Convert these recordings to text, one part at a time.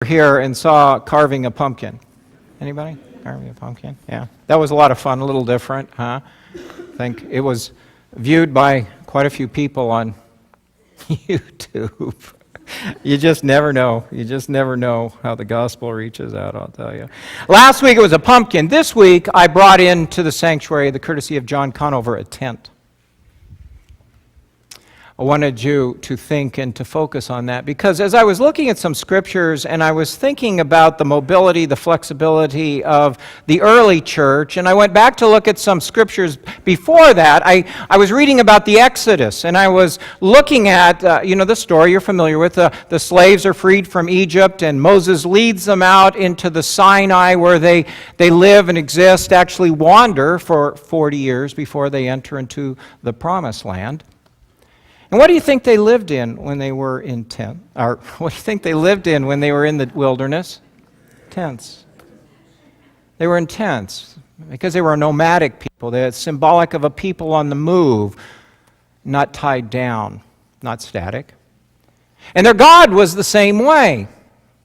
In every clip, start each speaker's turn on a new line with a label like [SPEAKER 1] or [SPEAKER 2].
[SPEAKER 1] here and saw carving a pumpkin? Anybody? Carving a pumpkin? Yeah. That was a lot of fun, a little different, huh? I think it was viewed by quite a few people on YouTube. You just never know. You just never know how the gospel reaches out, I'll tell you. Last week it was a pumpkin. This week I brought into the sanctuary, the courtesy of John Conover, a tent. I wanted you to think and to focus on that because as I was looking at some scriptures and I was thinking about the mobility, the flexibility of the early church, and I went back to look at some scriptures before that, I was reading about the Exodus, and I was looking at, the story you're familiar with. The slaves are freed from Egypt, and Moses leads them out into the Sinai where they live and exist, actually wander for 40 years before they enter into the Promised Land. And what do you think they lived in when they were in tent? Or what do you think they lived in when they were in the wilderness? Tents. They were in tents because they were a nomadic people. They're symbolic of a people on the move, not tied down, not static. And their God was the same way.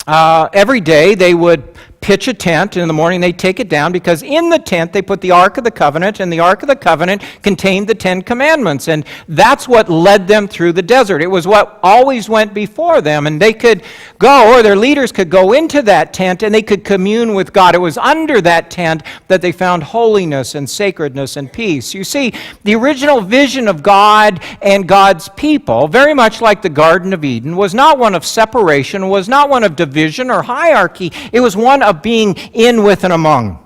[SPEAKER 1] Every day they would pitch a tent, and in the morning they'd take it down because in the tent they put the Ark of the Covenant, and the Ark of the Covenant contained the 10 Commandments, and that's what led them through the desert. It was what always went before them, and they could go, or their leaders could go into that tent, and they could commune with God. It was under that tent that they found holiness and sacredness and peace. You see, the original vision of God and God's people, very much like the Garden of Eden, was not one of separation, was not one of division or hierarchy. It was one of being in, with, and among.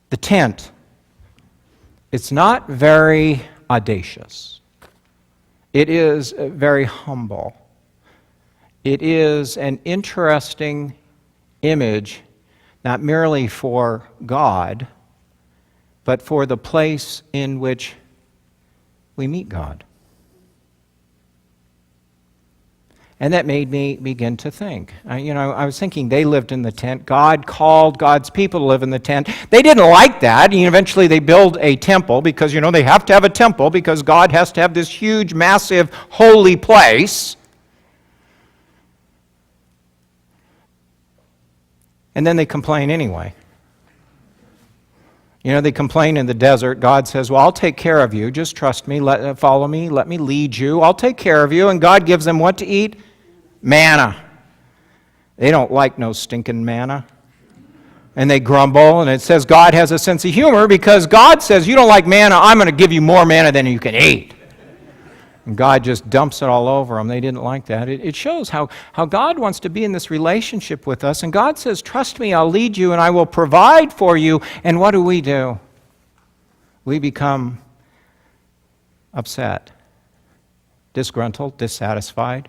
[SPEAKER 1] The tent. It's not very audacious. It is very humble. It is an interesting image, not merely for God, but for the place in which we meet God. And that made me begin to think. I was thinking they lived in the tent. God called God's people to live in the tent. They didn't like that. And eventually they build a temple because, they have to have a temple because God has to have this huge, massive, holy place. And then they complain anyway. They complain in the desert. God says, well, I'll take care of you. Just trust me. Follow me. Let me lead you. I'll take care of you. And God gives them what to eat? Manna. They don't like no stinking manna. And they grumble, and it says God has a sense of humor because God says, you don't like manna, I'm going to give you more manna than you can eat. And God just dumps it all over them. They didn't like that. It shows how God wants to be in this relationship with us. And God says, trust me, I'll lead you, and I will provide for you. And what do? We become upset, disgruntled, dissatisfied.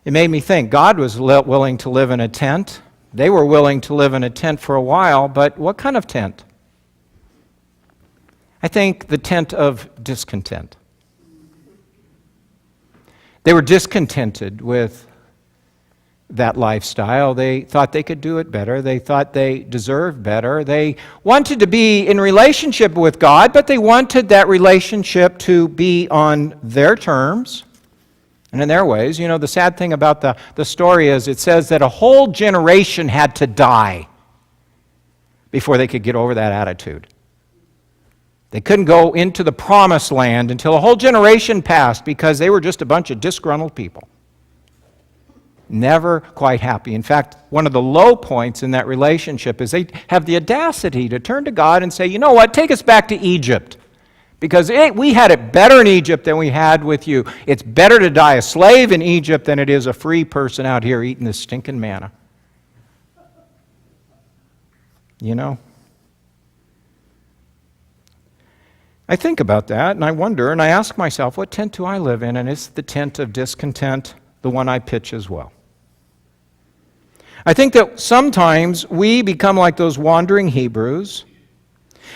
[SPEAKER 1] It made me think, God was willing to live in a tent. They were willing to live in a tent for a while, but what kind of tent? I think the tent of discontent. They were discontented with that lifestyle. They thought they could do it better. They thought they deserved better. They wanted to be in relationship with God, but they wanted that relationship to be on their terms and in their ways. The sad thing about the story is it says that a whole generation had to die before they could get over that attitude. They couldn't go into the Promised Land until a whole generation passed because they were just a bunch of disgruntled people. Never quite happy. In fact, one of the low points in that relationship is they have the audacity to turn to God and say, you know what, take us back to Egypt. Because we had it better in Egypt than we had with you. It's better to die a slave in Egypt than it is a free person out here eating this stinking manna. I think about that and I wonder and I ask myself, what tent do I live in? And it's the tent of discontent, the one I pitch as well. I think that sometimes we become like those wandering Hebrews,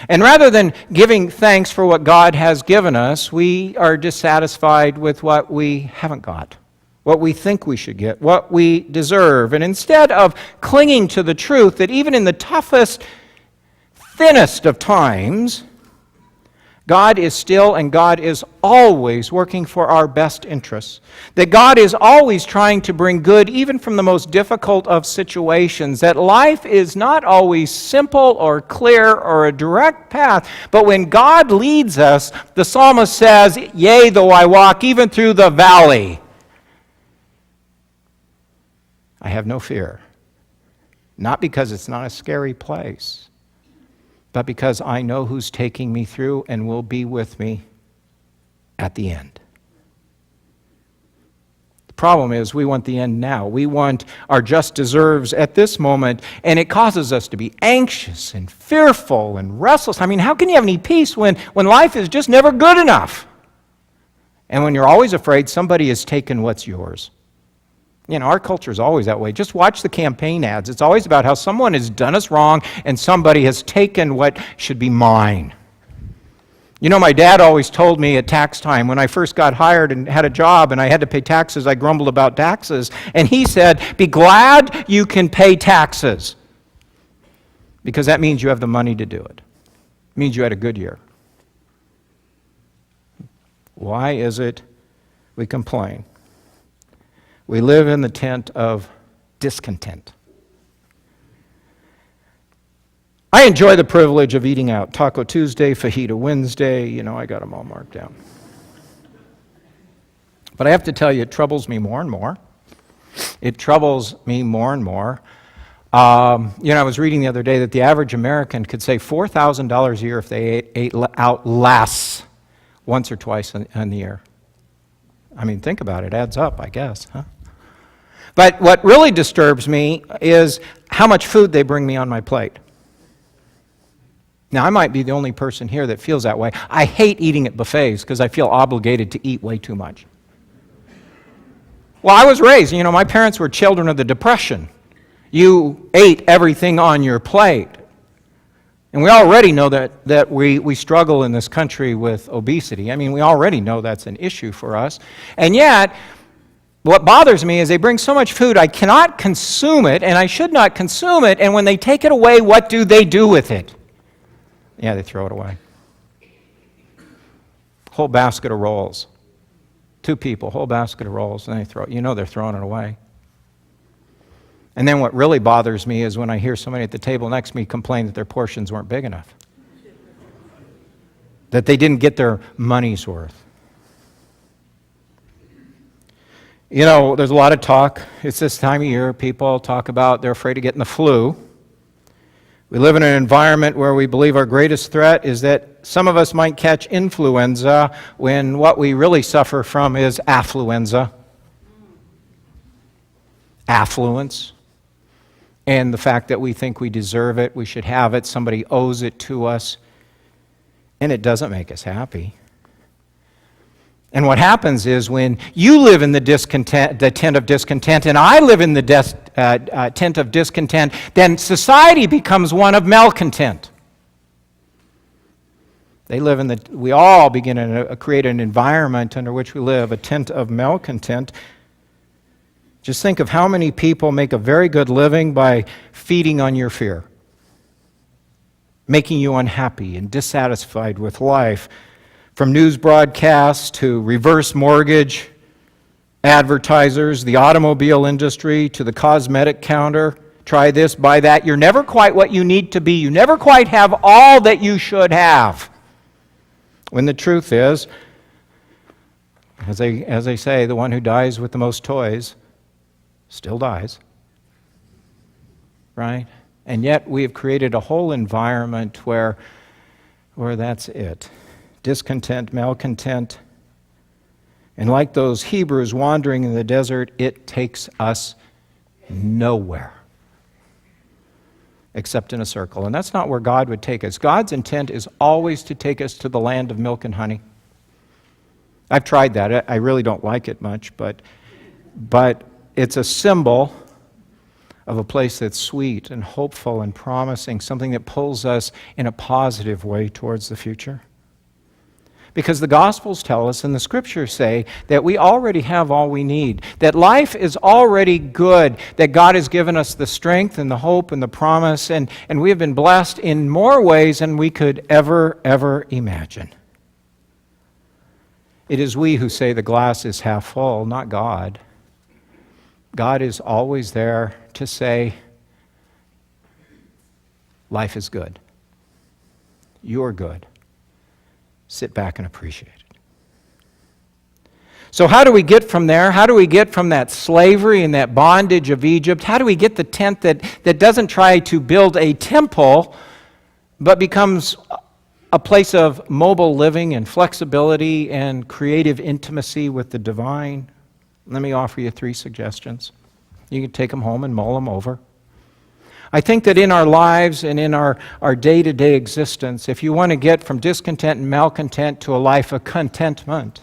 [SPEAKER 1] and rather than giving thanks for what God has given us, we are dissatisfied with what we haven't got, what we think we should get, what we deserve. And instead of clinging to the truth that even in the toughest, thinnest of times, God is still and God is always working for our best interests. That God is always trying to bring good even from the most difficult of situations. That life is not always simple or clear or a direct path. But when God leads us, the psalmist says, "Yea, though I walk even through the valley, I have no fear." Not because it's not a scary place, but because I know who's taking me through and will be with me at the end. The problem is we want the end now. We want our just deserves at this moment, and it causes us to be anxious and fearful and restless. I mean, how can you have any peace when life is just never good enough? And when you're always afraid somebody has taken what's yours. You know, our culture is always that way. Just watch the campaign ads. It's always about how someone has done us wrong and somebody has taken what should be mine. You know, my dad always told me at tax time, when I first got hired and had a job and I had to pay taxes, I grumbled about taxes. And he said, "Be glad you can pay taxes, because that means you have the money to do it. It means you had a good year." Why is it we complain? We live in the tent of discontent. I enjoy the privilege of eating out. Taco Tuesday, Fajita Wednesday, you know, I got them all marked down. But I have to tell you, it troubles me more and more. It troubles me more and more. I was reading the other day that the average American could save $4,000 a year if they ate out less once or twice in the year. I mean, think about it. It adds up, I guess, huh? But what really disturbs me is how much food they bring me on my plate. Now, I might be the only person here that feels that way. I hate eating at buffets because I feel obligated to eat way too much. Well, I was raised, my parents were children of the Depression. You ate everything on your plate. And we already know that we struggle in this country with obesity. I mean, we already know that's an issue for us. And yet, what bothers me is they bring so much food, I cannot consume it, and I should not consume it, and when they take it away, what do they do with it? Yeah, they throw it away. Whole basket of rolls. 2 people, whole basket of rolls, and they're throwing it away. And then what really bothers me is when I hear somebody at the table next to me complain that their portions weren't big enough. That they didn't get their money's worth. There's a lot of talk. It's this time of year, people talk about they're afraid of getting the flu. We live in an environment where we believe our greatest threat is that some of us might catch influenza when what we really suffer from is affluenza. Affluence. And the fact that we think we deserve it, we should have it, somebody owes it to us, and it doesn't make us happy. And what happens is when you live in the tent of discontent, and I live in the tent of discontent, then society becomes one of malcontent. We all begin to create an environment under which we live, a tent of malcontent. Just think of how many people make a very good living by feeding on your fear, making you unhappy and dissatisfied with life. From news broadcasts to reverse mortgage advertisers, the automobile industry to the cosmetic counter, try this, buy that. You're never quite what you need to be. You never quite have all that you should have. When the truth is, as they say, the one who dies with the most toys still dies. Right? And yet we have created a whole environment where that's it. Discontent, malcontent. And like those Hebrews wandering in the desert, it takes us nowhere except in a circle. And that's not where God would take us. God's intent is always to take us to the land of milk and honey. I've tried that. I really don't like it much, but it's a symbol of a place that's sweet and hopeful and promising, something that pulls us in a positive way towards the future. Because the Gospels tell us and the Scriptures say that we already have all we need, that life is already good, that God has given us the strength and the hope and the promise, and we have been blessed in more ways than we could ever imagine. It is we who say the glass is half full, not God. God is always there to say, life is good. You're good. Sit back and appreciate it. So how do we get from there? How do we get from that slavery and that bondage of Egypt? How do we get the tent that doesn't try to build a temple, but becomes a place of mobile living and flexibility and creative intimacy with the divine? Let me offer you 3 suggestions. You can take them home and mull them over. I think that in our lives and in our day-to-day existence, if you want to get from discontent and malcontent to a life of contentment,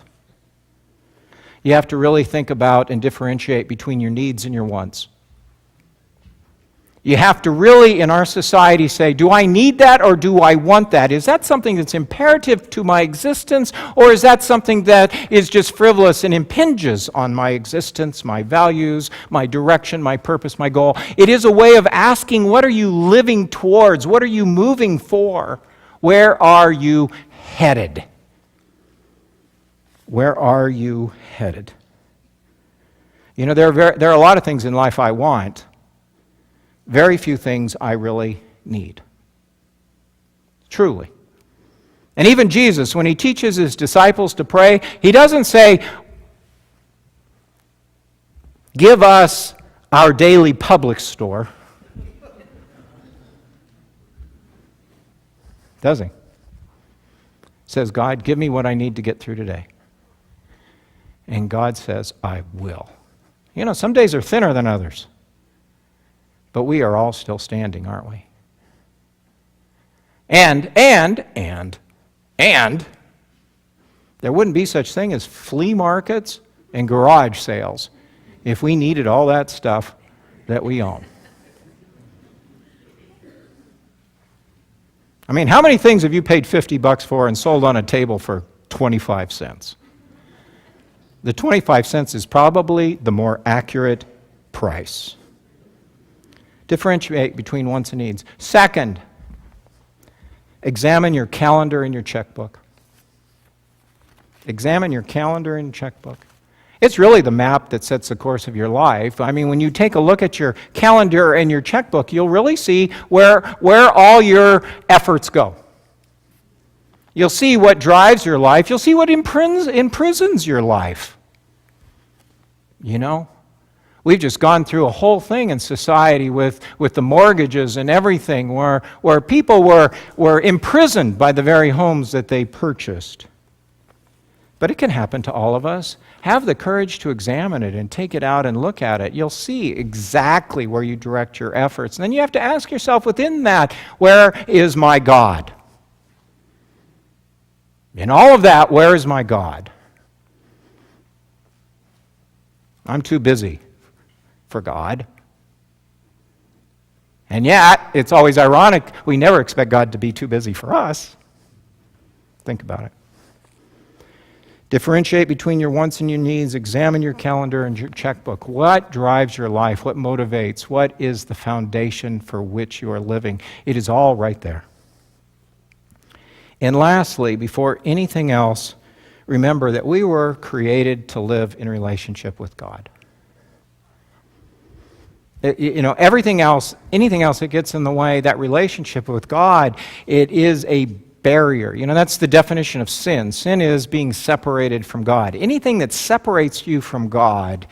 [SPEAKER 1] you have to really think about and differentiate between your needs and your wants. You have to really, in our society, say, do I need that or do I want that? Is that something that's imperative to my existence, or is that something that is just frivolous and impinges on my existence, my values, my direction, my purpose, my goal? It is a way of asking, what are you living towards? What are you moving for? Where are you headed? Where are you headed? You know, there are a lot of things in life I want. Very few things I really need. Truly. And even Jesus, when he teaches his disciples to pray, he doesn't say, give us our daily public store. Does he? He says, God, give me what I need to get through today. And God says, I will. You know, some days are thinner than others. But we are all still standing, aren't we? And there wouldn't be such thing as flea markets and garage sales if we needed all that stuff that we own. I mean, how many things have you paid $50 for and sold on a table for 25 cents? The 25 cents is probably the more accurate price. Differentiate between wants and needs. Second, examine your calendar and your checkbook. Examine your calendar and checkbook. It's really the map that sets the course of your life. I mean, when you take a look at your calendar and your checkbook, you'll really see where all your efforts go. You'll see what drives your life. You'll see what imprisons your life. You know? We've just gone through a whole thing in society with the mortgages and everything where people were imprisoned by the very homes that they purchased. But it can happen to all of us. Have the courage to examine it and take it out and look at it. You'll see exactly where you direct your efforts. And then you have to ask yourself within that, where is my God? In all of that, where is my God? I'm too busy for God. And yet, it's always ironic, we never expect God to be too busy for us. Think about it. Differentiate between your wants and your needs. Examine your calendar and your checkbook. What drives your life? What motivates? What is the foundation for which you are living? It is all right there. And lastly, before anything else, remember that we were created to live in relationship with God. You know, anything else that gets in the way, that relationship with God, it is a barrier. You know, that's the definition of sin. Sin is being separated from God. Anything that separates you from God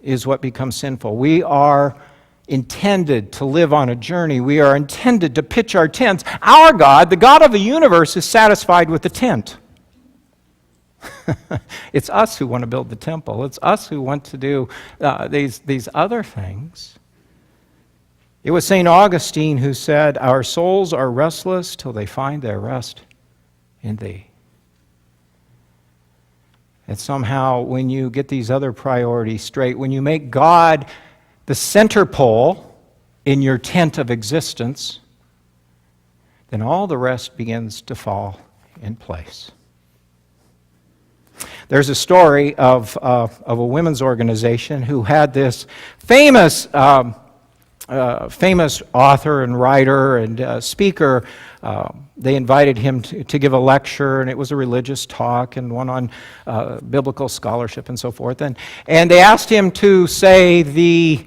[SPEAKER 1] is what becomes sinful. We are intended to live on a journey. We are intended to pitch our tents. Our God, the God of the universe, is satisfied with the tent. It's us who want to build the temple. It's us who want to do these other things. It was St. Augustine who said, our souls are restless till they find their rest in thee. And somehow when you get these other priorities straight, when you make God the center pole in your tent of existence, then all the rest begins to fall in place. There's a story of a women's organization who had this famous famous author and writer and speaker. They invited him to give a lecture, and it was a religious talk and one on biblical scholarship and so forth. And they asked him to say the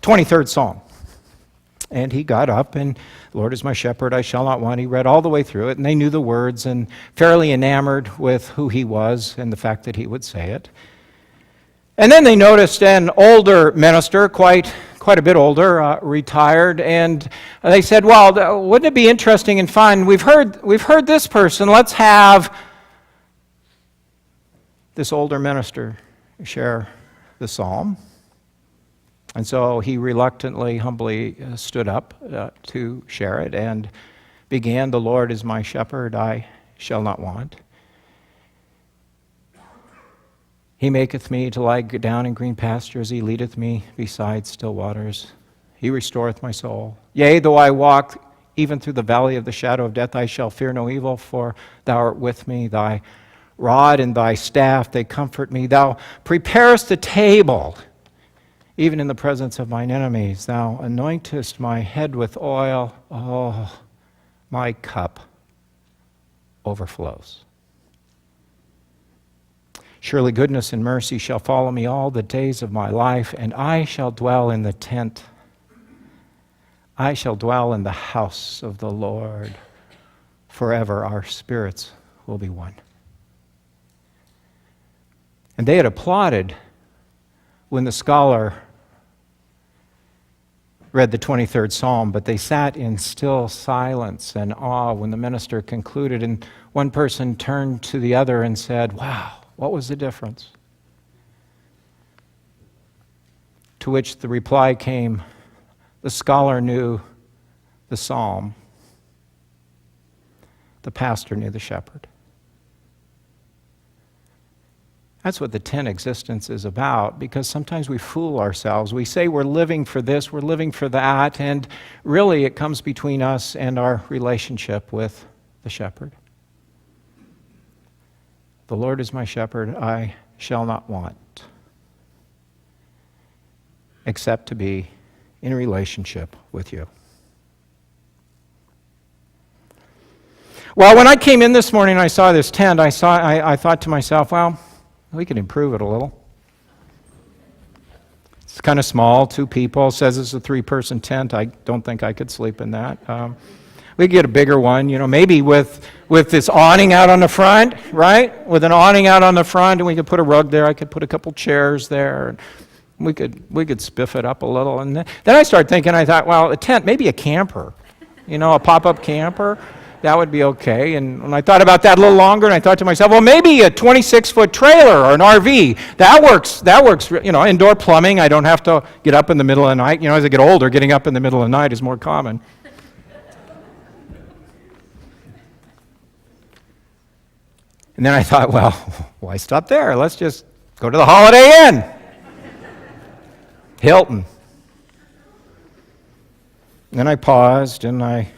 [SPEAKER 1] 23rd Psalm. And he got up, and Lord is my shepherd, I shall not want. He read all the way through it, and they knew the words and fairly enamored with who he was and the fact that he would say it. And then they noticed an older minister, quite a bit older, retired, and they said, well, wouldn't it be interesting and fun? We've heard this person. Let's have this older minister share the psalm. And so he reluctantly, humbly stood up to share it and began, the Lord is my shepherd, I shall not want. He maketh me to lie down in green pastures, he leadeth me beside still waters. He restoreth my soul. Yea, though I walk even through the valley of the shadow of death, I shall fear no evil, for thou art with me. Thy rod and thy staff, they comfort me. Thou preparest a table, even in the presence of mine enemies. Thou anointest my head with oil. Oh, my cup overflows. Surely goodness and mercy shall follow me all the days of my life, and I shall dwell in the tent. I shall dwell in the house of the Lord forever. Our spirits will be one. And they had applauded when the scholar read the 23rd Psalm, but they sat in still silence and awe when the minister concluded, and one person turned to the other and said, wow, what was the difference? To which the reply came, the scholar knew the psalm, the pastor knew the shepherd. That's what the tent existence is about, because sometimes we fool ourselves. We say we're living for this, we're living for that, and really it comes between us and our relationship with the shepherd. The Lord is my shepherd, I shall not want, except to be in relationship with you. Well, when I came in this morning and I saw this tent, I thought to myself, well, we could improve it a little. It's kind of small, 2 people. Says it's a 3-person tent. I don't think I could sleep in that. We could get a bigger one, maybe with this awning out on the front, right? With an awning out on the front, and we could put a rug there. I could put a couple chairs there. And we could spiff it up a little. And then I started thinking, I thought, well, a tent, maybe a camper, a pop-up camper. That would be okay. And when I thought about that a little longer, and I thought to myself, well, maybe a 26-foot trailer or an RV. That works, indoor plumbing. I don't have to get up in the middle of the night. As I get older, getting up in the middle of the night is more common. And then I thought, well, why stop there? Let's just go to the Holiday Inn. Hilton. And then I paused, and I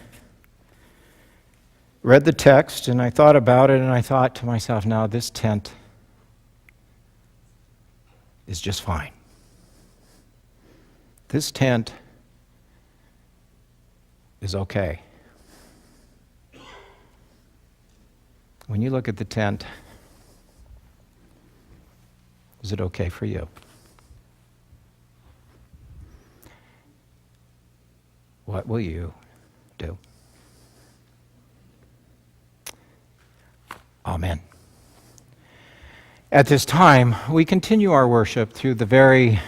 [SPEAKER 1] read the text, and I thought about it, and I thought to myself, now this tent is just fine. This tent is okay. When you look at the tent, is it okay for you? What will you do? Amen. At this time, we continue our worship through the very